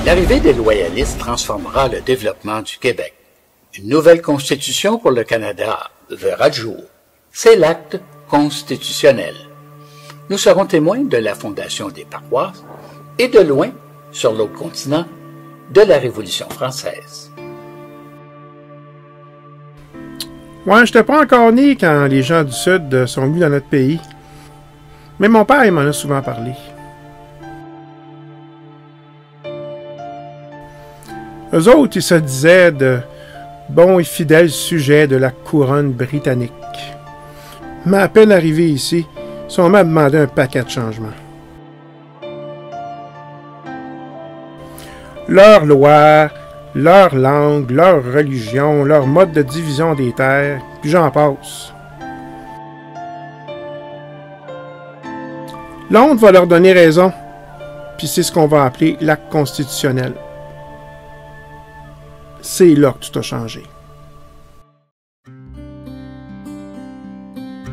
L'arrivée des loyalistes transformera le développement du Québec. Une nouvelle constitution pour le Canada verra le jour. C'est l'acte constitutionnel. Nous serons témoins de la fondation des paroisses et de loin, sur l'autre continent, de la Révolution française. Ouais, j'étais pas encore né quand les gens du Sud sont venus dans notre pays. Mais mon père, il m'en a souvent parlé. Eux autres, ils se disaient de bons et fidèles sujets de la couronne britannique. Mais à peine arrivé ici, ils sont mis à demander un paquet de changements. Leurs lois, leur langue, leur religion, leur mode de division des terres, puis j'en passe. Londres va leur donner raison, puis c'est ce qu'on va appeler l'acte constitutionnel. C'est là que tout a changé.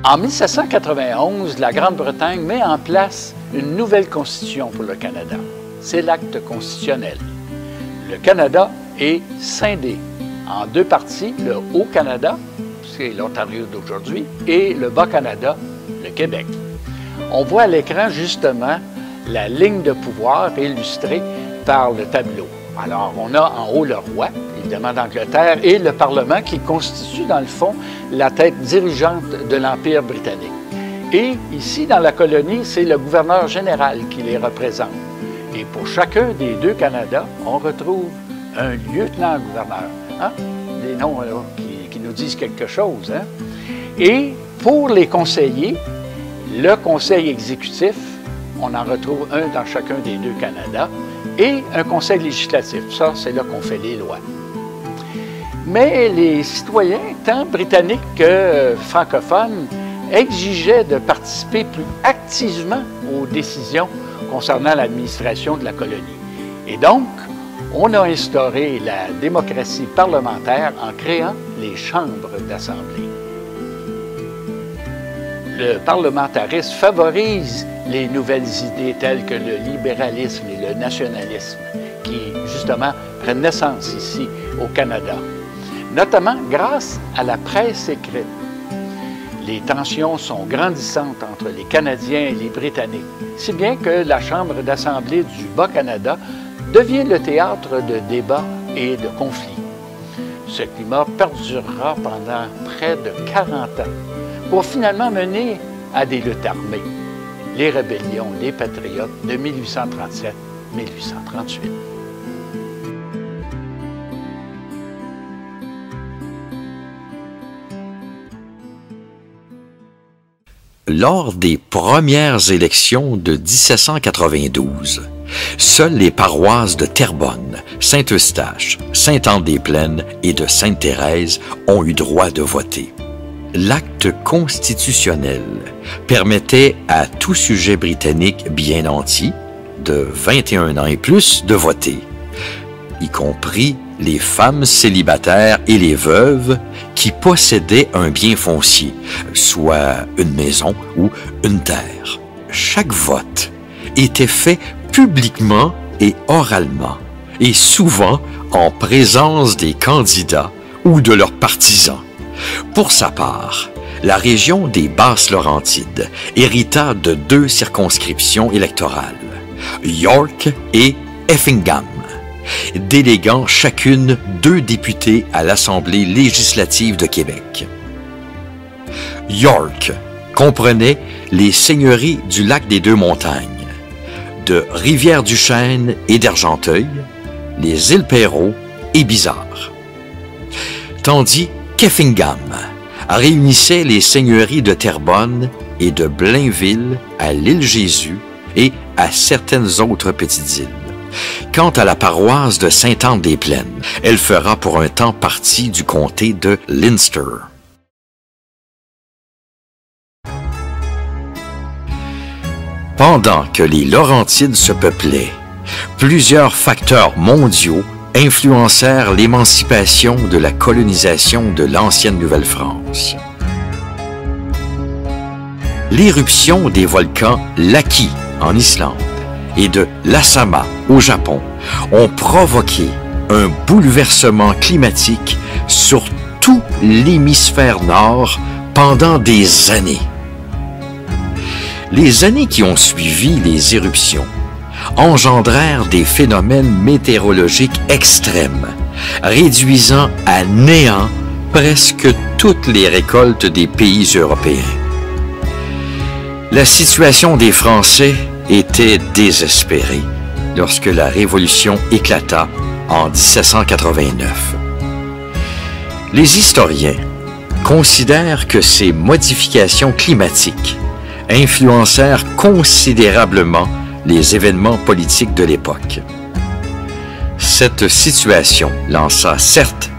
En 1791, la Grande-Bretagne met en place une nouvelle constitution pour le Canada. C'est l'acte constitutionnel. Le Canada est scindé en deux parties, le Haut-Canada, c'est l'Ontario d'aujourd'hui, et le Bas-Canada, le Québec. On voit à l'écran justement la ligne de pouvoir illustrée par le tableau. Alors, on a en haut le roi, évidemment d'Angleterre, et le Parlement qui constitue dans le fond la tête dirigeante de l'Empire britannique. Et ici, dans la colonie, c'est le gouverneur général qui les représente. Et pour chacun des deux Canadas, on retrouve un lieutenant-gouverneur. Hein? Des noms là, qui nous disent quelque chose. Hein? Et pour les conseillers, le conseil exécutif, on en retrouve un dans chacun des deux Canadas, et un conseil législatif. Ça, c'est là qu'on fait les lois. Mais les citoyens, tant britanniques que francophones, exigeaient de participer plus activement aux décisions concernant l'administration de la colonie. Et donc, on a instauré la démocratie parlementaire en créant les chambres d'assemblée. Le parlementarisme favorise les nouvelles idées telles que le libéralisme et le nationalisme qui, justement, prennent naissance ici au Canada, notamment grâce à la presse écrite. Les tensions sont grandissantes entre les Canadiens et les Britanniques, si bien que la Chambre d'Assemblée du Bas-Canada devient le théâtre de débats et de conflits. Ce climat perdurera pendant près de 40 ans, pour finalement mener à des luttes armées, les rébellions, les patriotes de 1837-1838. Lors des premières élections de 1792, seules les paroisses de Terrebonne, Saint-Eustache, Sainte-Anne-des-Plaines et de Sainte-Thérèse ont eu droit de voter. L'acte constitutionnel permettait à tout sujet britannique bien nanti, de 21 ans et plus, de voter, y compris les femmes célibataires et les veuves qui possédaient un bien foncier, soit une maison ou une terre. Chaque vote était fait publiquement et oralement, et souvent en présence des candidats ou de leurs partisans. Pour sa part, la région des Basses-Laurentides hérita de deux circonscriptions électorales, York et Effingham, déléguant chacune 2 députés à l'Assemblée législative de Québec. York comprenait les seigneuries du lac des Deux-Montagnes, de Rivière-du-Chêne et d'Argenteuil, les îles Perrot et Bizarre, tandis qu'Effingham réunissait les seigneuries de Terrebonne et de Blainville à l'île Jésus et à certaines autres petites îles. Quant à la paroisse de Sainte-Anne-des-Plaines, elle fera pour un temps partie du comté de Leinster. Pendant que les Laurentides se peuplaient, plusieurs facteurs mondiaux influencèrent l'émancipation de la colonisation de l'ancienne Nouvelle-France. L'éruption des volcans Laki en Islande et de l'Assama au Japon ont provoqué un bouleversement climatique sur tout l'hémisphère nord pendant des années. Les années qui ont suivi les éruptions engendrèrent des phénomènes météorologiques extrêmes, réduisant à néant presque toutes les récoltes des pays européens. La situation des Français était désespérée lorsque la Révolution éclata en 1789. Les historiens considèrent que ces modifications climatiques influencèrent considérablement les événements politiques de l'époque. Cette situation lança certes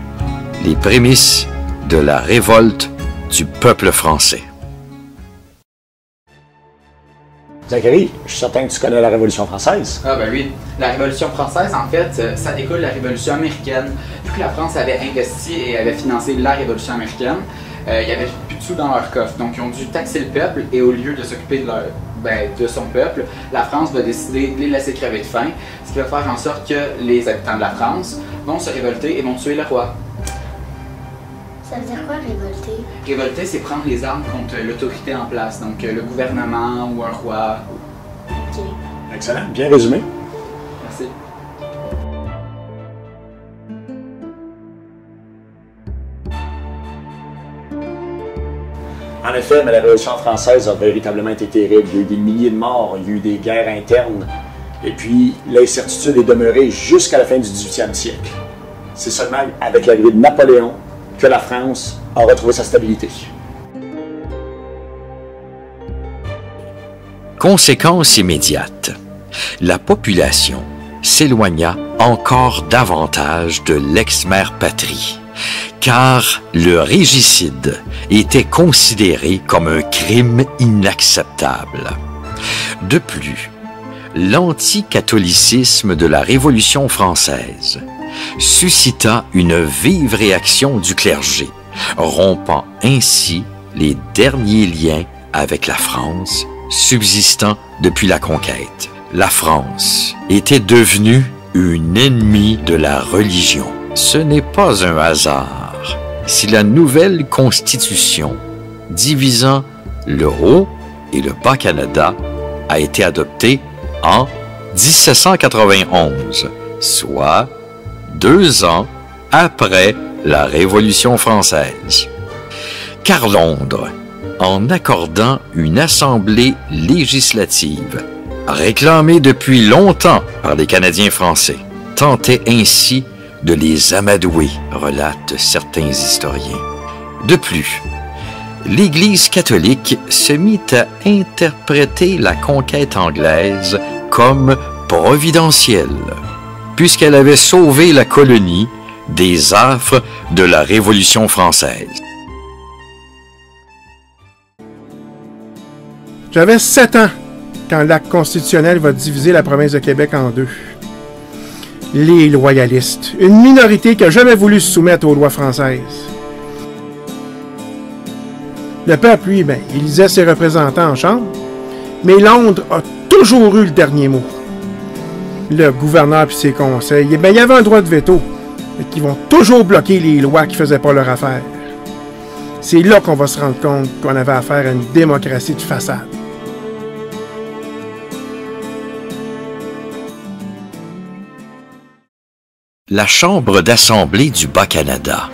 les prémices de la révolte du peuple français. Zachary, je suis certain que tu connais la Révolution française. Ah ben oui, la Révolution française, en fait, ça découle de la Révolution américaine. Vu que la France avait investi et avait financé la Révolution américaine, il n'y avait plus de sous dans leur coffre. Donc ils ont dû taxer le peuple et au lieu de s'occuper de son peuple, la France va décider de les laisser crever de faim, ce qui va faire en sorte que les habitants de la France vont se révolter et vont tuer le roi. Ça veut dire quoi, révolter? Révolter, c'est prendre les armes contre l'autorité en place, donc le gouvernement ou un roi. Ok. Excellent, bien résumé. Merci. En effet, mais la Révolution française a véritablement été terrible. Il y a eu des milliers de morts, il y a eu des guerres internes, et puis l'incertitude est demeurée jusqu'à la fin du 18e siècle. C'est seulement avec l'arrivée de Napoléon que la France a retrouvé sa stabilité. Conséquence immédiate, la population s'éloigna encore davantage de l'ex-mère patrie, car le régicide était considéré comme un crime inacceptable. De plus, l'anticatholicisme de la Révolution française suscita une vive réaction du clergé, rompant ainsi les derniers liens avec la France subsistant depuis la conquête. La France était devenue une ennemie de la religion. Ce n'est pas un hasard si la nouvelle Constitution divisant le Haut et le Bas-Canada a été adoptée en 1791, soit 2 ans après la Révolution française. Car Londres, en accordant une assemblée législative réclamée depuis longtemps par les Canadiens français, tentait ainsi de les amadouer, relatent certains historiens. De plus, l'Église catholique se mit à interpréter la conquête anglaise comme providentielle, puisqu'elle avait sauvé la colonie des affres de la Révolution française. J'avais 7 ans quand l'acte constitutionnel va diviser la province de Québec en 2. Les loyalistes, une minorité qui n'a jamais voulu se soumettre aux lois françaises. Le peuple, lui, il élisait ses représentants en chambre, mais Londres a toujours eu le dernier mot. Le gouverneur et ses conseils, il y avait un droit de veto, mais qui vont toujours bloquer les lois qui ne faisaient pas leur affaire. C'est là qu'on va se rendre compte qu'on avait affaire à une démocratie de façade. La Chambre d'Assemblée du Bas-Canada,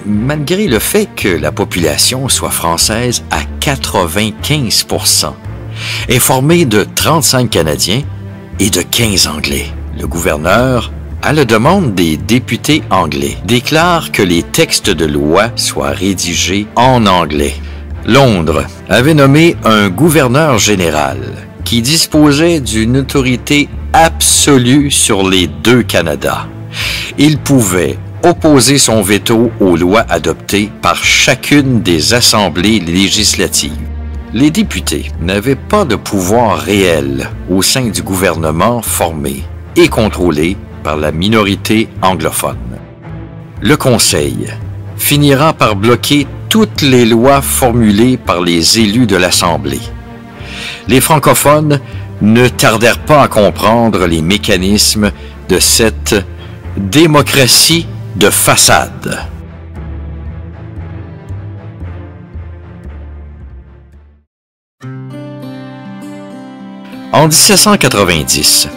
malgré le fait que la population soit française à 95%, est formée de 35 Canadiens et de 15 Anglais. Le gouverneur, à la demande des députés anglais, déclare que les textes de loi soient rédigés en anglais. Londres avait nommé un gouverneur général qui disposait d'une autorité absolue sur les 2 Canadas. Il pouvait opposer son veto aux lois adoptées par chacune des assemblées législatives. Les députés n'avaient pas de pouvoir réel au sein du gouvernement formé et contrôlé par la minorité anglophone. Le Conseil finira par bloquer toutes les lois formulées par les élus de l'Assemblée. Les francophones ne tardèrent pas à comprendre les mécanismes de cette démocratie de façade. En 1790,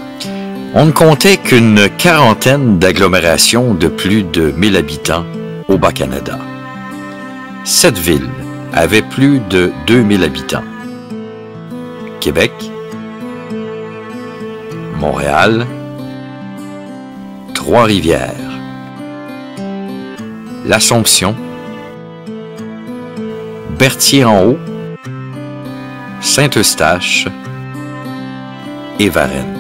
on ne comptait qu'une quarantaine d'agglomérations de plus de 1000 habitants au Bas-Canada. 7 villes avaient plus de 2000 habitants. Québec, Montréal, Trois-Rivières, l'Assomption, Berthier-en-Haut, Saint-Eustache et Varennes.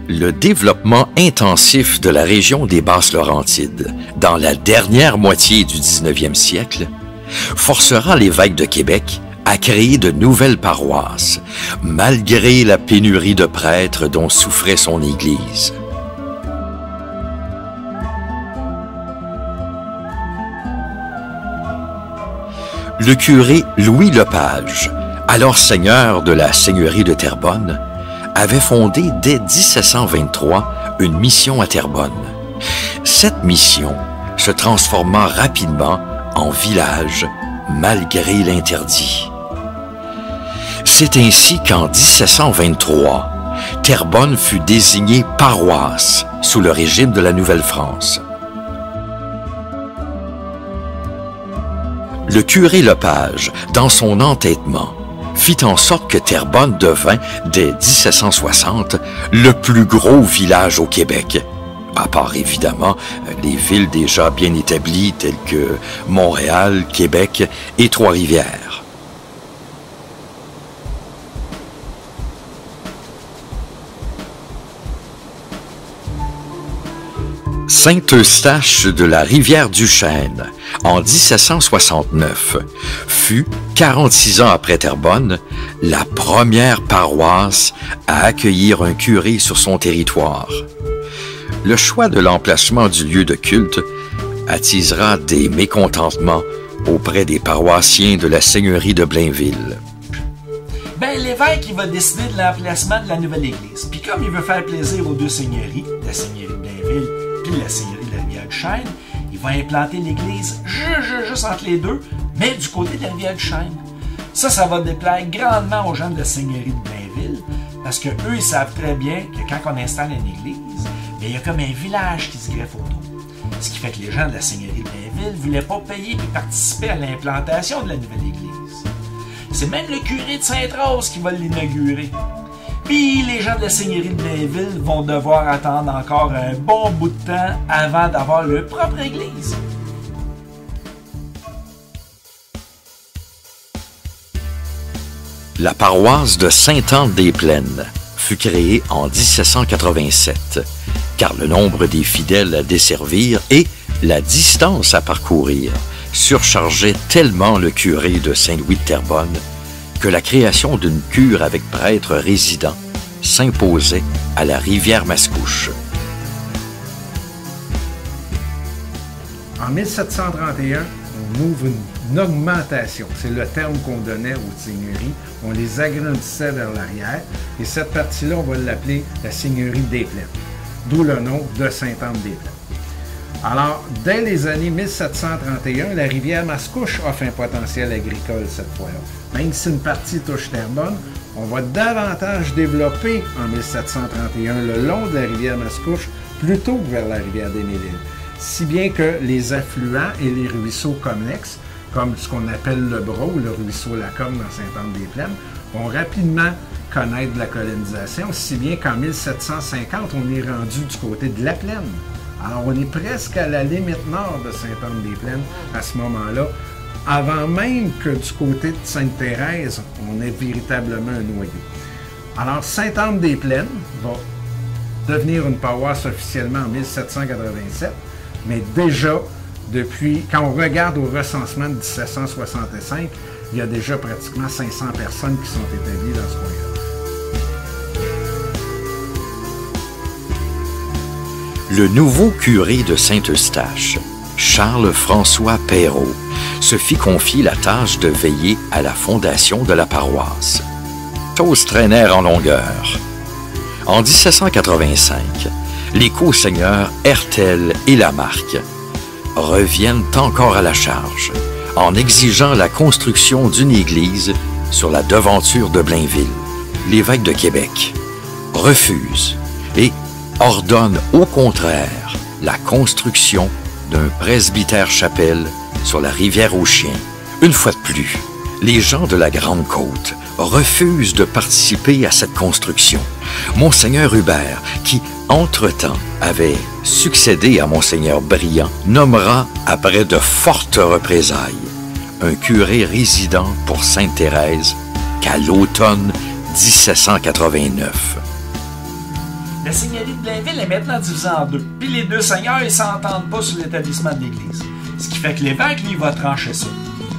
Le développement intensif de la région des Basses-Laurentides dans la dernière moitié du 19e siècle forcera l'évêque de Québec à créer de nouvelles paroisses, malgré la pénurie de prêtres dont souffrait son Église. Le curé Louis Lepage, alors seigneur de la seigneurie de Terrebonne, avait fondé dès 1723 une mission à Terrebonne. Cette mission se transforma rapidement en village malgré l'interdit. C'est ainsi qu'en 1723, Terrebonne fut désignée paroisse sous le régime de la Nouvelle-France. Le curé Lepage, dans son entêtement, fit en sorte que Terrebonne devint, dès 1760, le plus gros village au Québec, à part évidemment les villes déjà bien établies telles que Montréal, Québec et Trois-Rivières. Saint-Eustache de la Rivière-du-Chêne, en 1769, fut, 46 ans après Terrebonne, la première paroisse à accueillir un curé sur son territoire. Le choix de l'emplacement du lieu de culte attisera des mécontentements auprès des paroissiens de la seigneurie de Blainville. Ben, l'évêque, il va décider de l'emplacement de la nouvelle église. Puis comme il veut faire plaisir aux deux seigneuries, la seigneurie de Blainville puis la seigneurie de la Rivière-du-Chêne, il va implanter l'église juste entre les deux, mais du côté de la Rivière-du-Chêne. Ça va déplaire grandement aux gens de la seigneurie de Blainville, parce que eux, ils savent très bien que quand on installe une église, bien, il y a comme un village qui se greffe autour. Ce qui fait que les gens de la seigneurie de Blainville ne voulaient pas payer et participer à l'implantation de la nouvelle église. C'est même le curé de Sainte-Rose qui va l'inaugurer. Puis les gens de la seigneurie de Blainville vont devoir attendre encore un bon bout de temps avant d'avoir leur propre église. La paroisse de Sainte-Anne-des-Plaines fut créée en 1787, car le nombre des fidèles à desservir et la distance à parcourir surchargeaient tellement le curé de Saint-Louis de Terrebonne que la création d'une cure avec prêtre résident s'imposait à la Rivière-Mascouche. En 1731, on ouvre une augmentation. C'est le terme qu'on donnait aux seigneuries. On les agrandissait vers l'arrière. Et cette partie-là, on va l'appeler la seigneurie des Plaines. D'où le nom de Sainte-Anne-des-Plaines. Alors, dès les années 1731, la Rivière-Mascouche offre un potentiel agricole cette fois-là. Même si une partie touche Terrebonne, on va davantage développer en 1731 le long de la Rivière-Mascouche plutôt que vers la rivière des Mélides. Si bien que les affluents et les ruisseaux connexes, comme ce qu'on appelle le Bras ou le ruisseau Lacombe dans Sainte-Anne-des-Plaines, vont rapidement connaître de la colonisation, si bien qu'en 1750, on est rendu du côté de la Plaine. Alors, on est presque à la limite nord de Sainte-Anne-des-Plaines à ce moment-là, avant même que du côté de Sainte-Thérèse, on ait véritablement un noyau. Alors, Sainte-Anne-des-Plaines va devenir une paroisse officiellement en 1787, mais déjà, depuis, quand on regarde au recensement de 1765, il y a déjà pratiquement 500 personnes qui sont établies dans ce coin-là. Le nouveau curé de Saint-Eustache, Charles-François Perrault, se fit confier la tâche de veiller à la fondation de la paroisse. Choses traînèrent en longueur. En 1785, les co-seigneurs Hertel et Lamarque reviennent encore à la charge en exigeant la construction d'une église sur la devanture de Blainville. L'évêque de Québec refuse et ordonne au contraire la construction d'un presbytère-chapelle sur la rivière aux Chiens. Une fois de plus, les gens de la Grande-Côte refusent de participer à cette construction. Monseigneur Hubert, qui, entre-temps, avait succédé à Monseigneur Briand, nommera, après de fortes représailles, un curé résident pour Sainte-Thérèse qu'à l'automne 1789. La seigneurie de Blainville est maintenant divisée en deux, puis les deux seigneurs ne s'entendent pas sur l'établissement de l'église. Ce qui fait que l'évêque, lui, va trancher ça.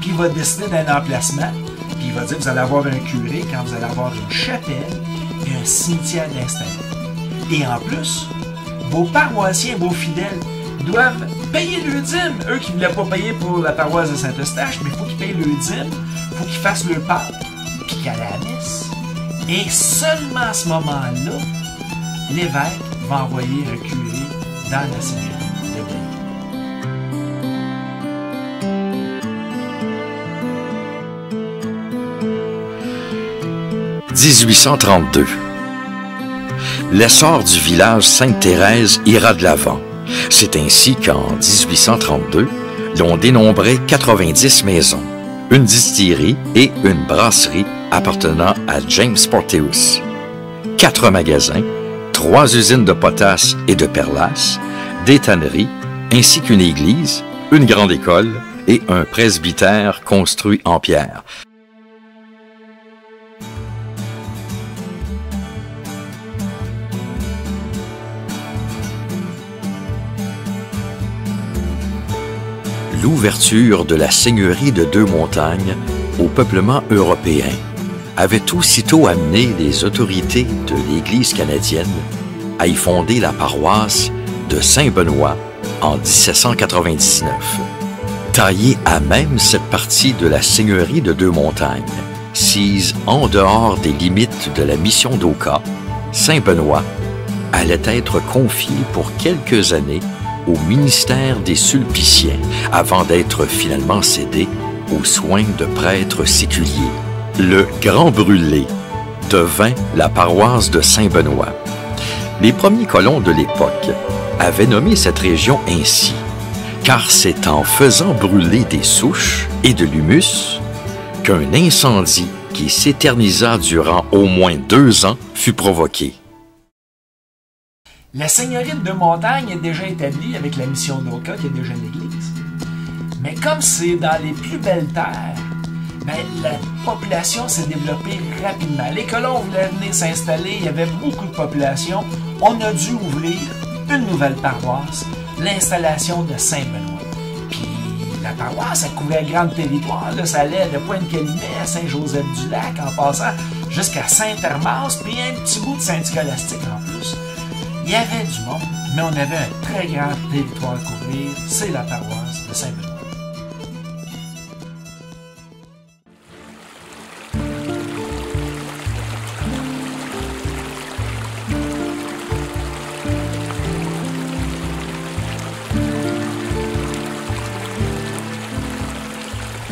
Puis il va décider d'un emplacement, puis il va dire, vous allez avoir un curé quand vous allez avoir une chapelle et un cimetière d'installer. Et en plus, vos paroissiens, vos fidèles, doivent payer le dîme. Eux qui ne voulaient pas payer pour la paroisse de Saint-Eustache, mais il faut qu'ils payent le dîme, il faut qu'ils fassent le Pâques, puis qu'ils aillent à la messe. Et seulement à ce moment-là, l'évêque va envoyer un curé dans la seigneurie de Blainville. 1832. L'essor du village Sainte-Thérèse ira de l'avant. C'est ainsi qu'en 1832, l'on dénombrait 90 maisons, une distillerie et une brasserie appartenant à James Porteous, 4 magasins, 3 usines de potasse et de perlasse, des tanneries, ainsi qu'une église, une grande école et un presbytère construit en pierre. L'ouverture de la seigneurie de Deux-Montagnes au peuplement européen avait aussitôt amené les autorités de l'Église canadienne à y fonder la paroisse de Saint-Benoît en 1799. Taillée à même cette partie de la seigneurie de Deux-Montagnes, sise en dehors des limites de la mission d'Oka, Saint-Benoît allait être confié pour quelques années au ministère des Sulpiciens avant d'être finalement cédé aux soins de prêtres séculiers. Le Grand Brûlé devint la paroisse de Saint-Benoît. Les premiers colons de l'époque avaient nommé cette région ainsi, car c'est en faisant brûler des souches et de l'humus qu'un incendie qui s'éternisa durant au moins 2 ans fut provoqué. La seigneurie de Deux-Montagnes est déjà établie avec la mission d'Oka, qui est déjà une église. Mais comme c'est dans les plus belles terres, la population s'est développée rapidement. Les colons voulaient venir s'installer, il y avait beaucoup de population. On a dû ouvrir une nouvelle paroisse, l'installation de Saint-Benoît. Puis la paroisse, elle couvrait un grand territoire. Là, ça allait de Pointe-Calumet à Saint-Joseph-du-Lac, en passant jusqu'à Saint-Hermas, puis un petit bout de Saint-Scolastique en plus. Il y avait du monde, mais on avait un très grand territoire à couvrir. C'est la paroisse de Saint-Benoît.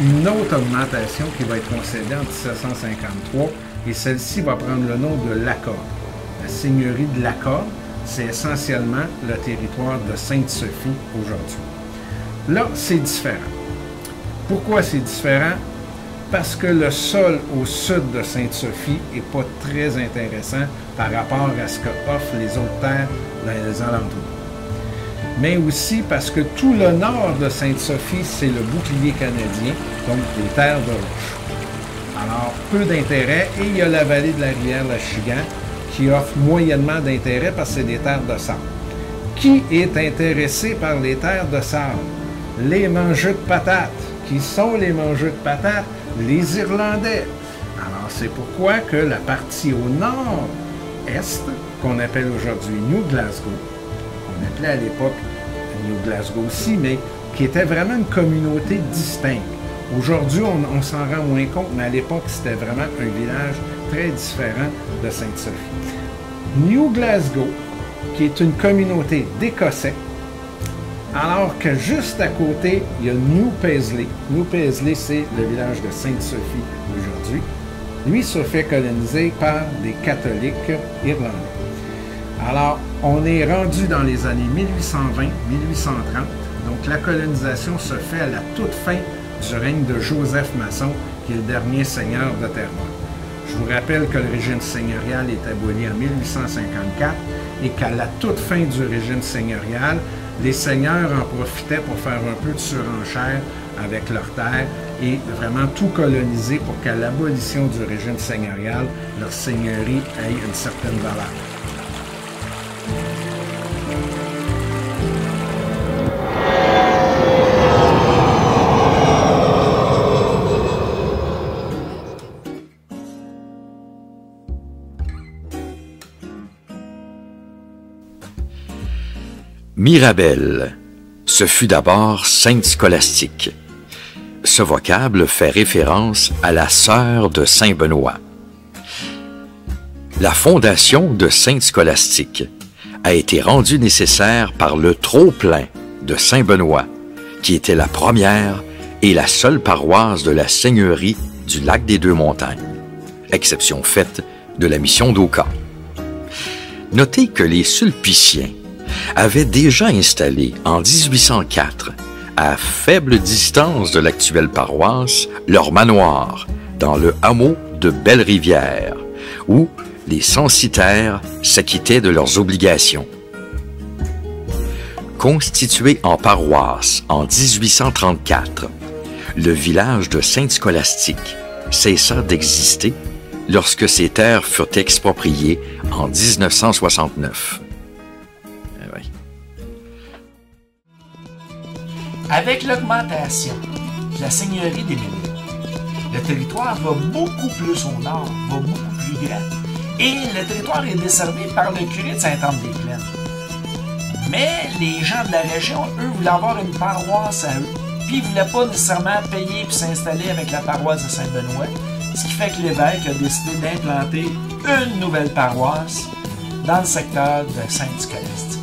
Une autre augmentation qui va être concédée en 1753, et celle-ci va prendre le nom de Lacorde. La seigneurie de Lacorde, c'est essentiellement le territoire de Sainte-Sophie aujourd'hui. Là, c'est différent. Pourquoi c'est différent? Parce que le sol au sud de Sainte-Sophie n'est pas très intéressant par rapport à ce que offrent les autres terres dans les alentours. Mais aussi parce que tout le nord de Sainte-Sophie, c'est le bouclier canadien, donc les terres de roche. Alors, peu d'intérêt, et il y a la vallée de la rivière Lachigan, qui offre moyennement d'intérêt parce que c'est des terres de sable. Qui est intéressé par les terres de sable? Les mangeux de patates. Qui sont les mangeux de patates? les Irlandais. Alors, c'est pourquoi que la partie au nord-est, qu'on appelle aujourd'hui New Glasgow, qu'on appelait à l'époque New Glasgow aussi, mais qui était vraiment une communauté distincte. Aujourd'hui, on s'en rend moins compte, mais à l'époque, c'était vraiment un village très différent de Sainte-Sophie. New Glasgow, qui est une communauté d'Écossais, alors que juste à côté, il y a New Paisley. New Paisley, c'est le village de Sainte-Sophie aujourd'hui. Lui se fait coloniser par des catholiques irlandais. Alors, on est rendu dans les années 1820-1830. Donc, la colonisation se fait à la toute fin du règne de Joseph Masson, qui est le dernier seigneur de Terrebonne. Je vous rappelle que le régime seigneurial est aboli en 1854 et qu'à la toute fin du régime seigneurial, les seigneurs en profitaient pour faire un peu de surenchère avec leurs terres et vraiment tout coloniser pour qu'à l'abolition du régime seigneurial, leur seigneurie ait une certaine valeur. Mirabelle, ce fut d'abord Sainte Scolastique. Ce vocable fait référence à la sœur de Saint Benoît. La fondation de Sainte Scolastique a été rendue nécessaire par le trop-plein de Saint Benoît, qui était la première et la seule paroisse de la seigneurie du lac des Deux-Montagnes, exception faite de la mission d'Oka. Notez que les Sulpiciens avaient déjà installé en 1804, à faible distance de l'actuelle paroisse, leur manoir dans le hameau de Belle-Rivière, où les censitaires s'acquittaient de leurs obligations. Constitué en paroisse en 1834, le village de Sainte-Scolastique cessa d'exister lorsque ces terres furent expropriées en 1969. Avec l'augmentation de la seigneurie des Ménil, le territoire va beaucoup plus au nord, va beaucoup plus grand. Et le territoire est desservi par le curé de Sainte-Anne-des-Plaines. Mais les gens de la région, eux, voulaient avoir une paroisse à eux. Puis ils ne voulaient pas nécessairement payer et s'installer avec la paroisse de Saint-Benoît. Ce qui fait que l'évêque a décidé d'implanter une nouvelle paroisse dans le secteur de Sainte-Scolastique.